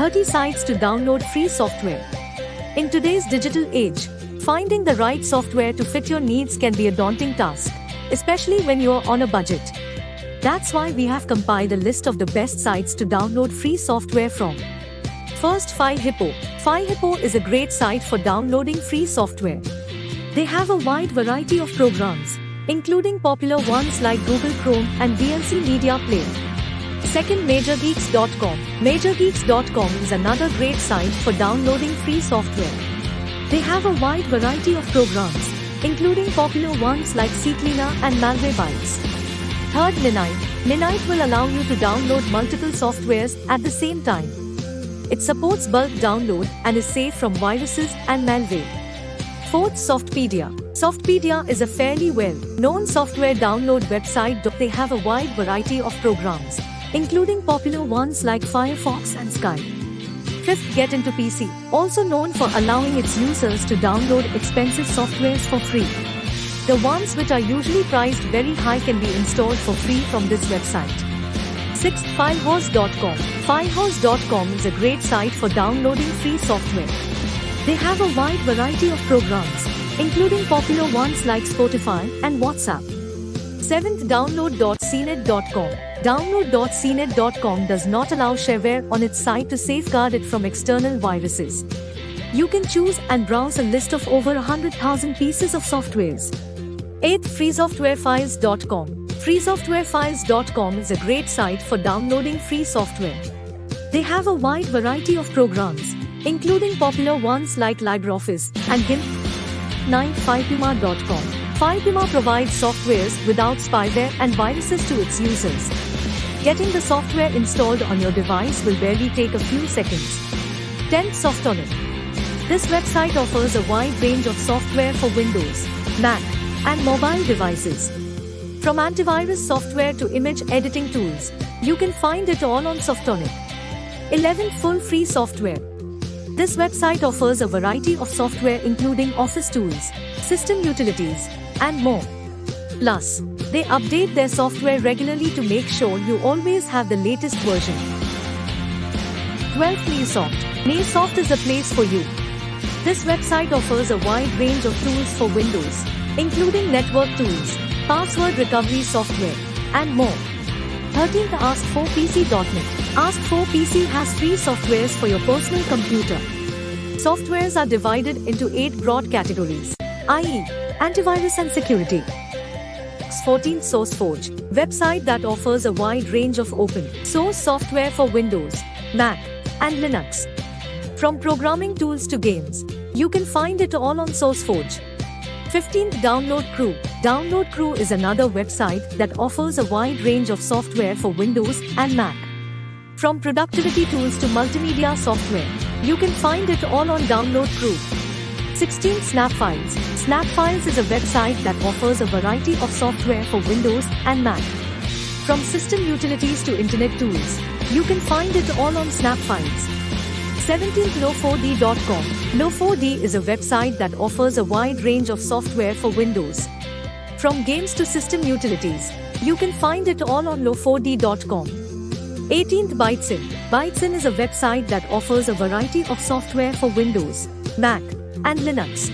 30 sites to download free software. In today's digital age, finding the right software to fit your needs can be a daunting task, especially when you're on a budget. That's why we have compiled a list of the best sites to download free software from. First, FileHippo. FileHippo is a great site for downloading free software. They have a wide variety of programs, including popular ones like Google Chrome and VLC Media Player. Second, MajorGeeks.com. MajorGeeks.com is another great site for downloading free software. They have a wide variety of programs, including popular ones like CCleaner and Malwarebytes. Third, Linite. Linite will allow you to download multiple softwares at the same time. It supports bulk download and is safe from viruses and malware. Fourth, Softpedia. Softpedia is a fairly well-known software download website. They have a wide variety of programs, including popular ones like Firefox and Skype. Fifth, Get Into PC, also known for allowing its users to download expensive softwares for free. The ones which are usually priced very high can be installed for free from this website. Sixth, FileHorse.com. FileHorse.com is a great site for downloading free software. They have a wide variety of programs, including popular ones like Spotify and WhatsApp. Seventh, Download.cnet.com. Download.cnet.com does not allow shareware on its site to safeguard it from external viruses. You can choose and browse a list of over 100,000 pieces of softwares. 8th, FreeSoftwareFiles.com. FreeSoftwareFiles.com is a great site for downloading free software. They have a wide variety of programs, including popular ones like LibreOffice and GIMP. 9th, FilePuma.com. FilePuma provides softwares without spyware and viruses to its users. Getting the software installed on your device will barely take a few seconds. 10th, Softonic. This website offers a wide range of software for Windows, Mac, and mobile devices. From antivirus software to image editing tools, you can find it all on Softonic. 11th, Full Free Software. This website offers a variety of software including office tools, system utilities, and more. Plus, they update their software regularly to make sure you always have the latest version. 12th, Neosoft. Neosoft is a place for you. This website offers a wide range of tools for Windows, including network tools, password recovery software, and more. 13th, Ask4PC.net. Ask4PC has free softwares for your personal computer. Softwares are divided into 8 broad categories, i.e., antivirus and security. 14th, SourceForge. Website that offers a wide range of open source software for Windows, Mac, and Linux. From programming tools to games, you can find it all on SourceForge. 15th, Download Crew. Download Crew is another website that offers a wide range of software for Windows and Mac. From productivity tools to multimedia software, you can find it all on Download Crew. 16th, Snapfiles. Snapfiles is a website that offers a variety of software for Windows and Mac. From system utilities to internet tools, you can find it all on Snapfiles. 17th, Lo4d.com. Lo4d is a website that offers a wide range of software for Windows. From games to system utilities, you can find it all on Lo4d.com. 18th, Bytesin. Bytesin is a website that offers a variety of software for Windows, Mac, and Linux.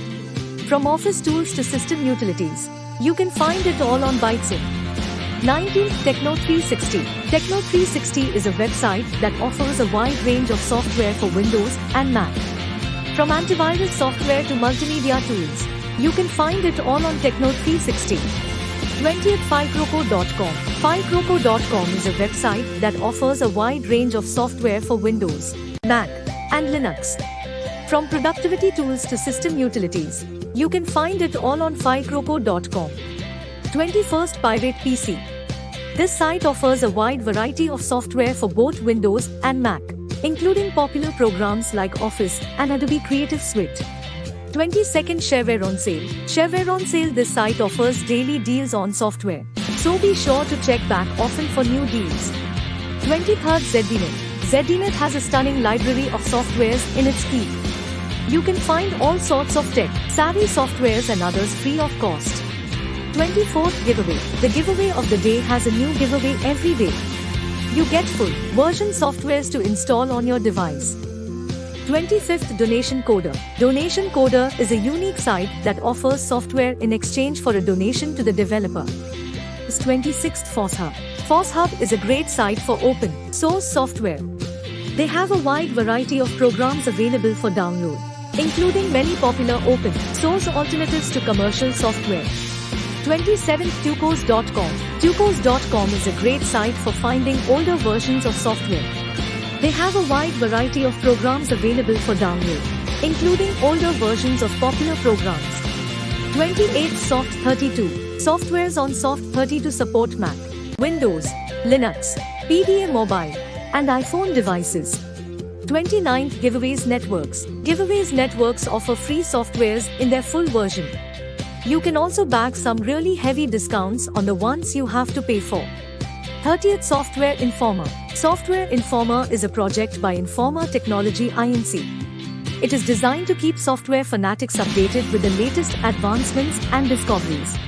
From office tools to system utilities, you can find it all on Bytesin. 19th, Techno360. Techno360 is a website that offers a wide range of software for Windows and Mac. From antivirus software to multimedia tools, you can find it all on Techno360. 20th, FileCroco.com. FileCroco.com is a website that offers a wide range of software for Windows, Mac, and Linux. From productivity tools to system utilities, you can find it all on FileCroco.com. 21st, Pirate PC. This site offers a wide variety of software for both Windows and Mac, including popular programs like Office and Adobe Creative Suite. 22nd, Shareware on Sale. Shareware on Sale. This site offers daily deals on software, so be sure to check back often for new deals. 23rd, ZDNet. ZDNet has a stunning library of softwares in its keep. You can find all sorts of tech-savvy softwares and others free of cost. 24th, Giveaway. The giveaway of the day has a new giveaway every day. You get full version softwares to install on your device. 25th Donation Coder. Donation Coder is a unique site that offers software in exchange for a donation to the developer. 26th Force Hub. Force Hub is a great site for open source software. They have a wide variety of programs available for download, including many popular open source alternatives to commercial software. 27th Tucos.com. Tucos.com is a great site for finding older versions of software. They have a wide variety of programs available for download, including older versions of popular programs. 28th Soft32. Softwares on Soft32 support Mac, Windows, Linux, PDA mobile, and iPhone devices. 29th Giveaways Networks. Giveaways Networks offer free softwares in their full version. You can also bag some really heavy discounts on the ones you have to pay for. 30th Software Informer. Software Informer is a project by Informer Technology Inc. It is designed to keep software fanatics updated with the latest advancements and discoveries.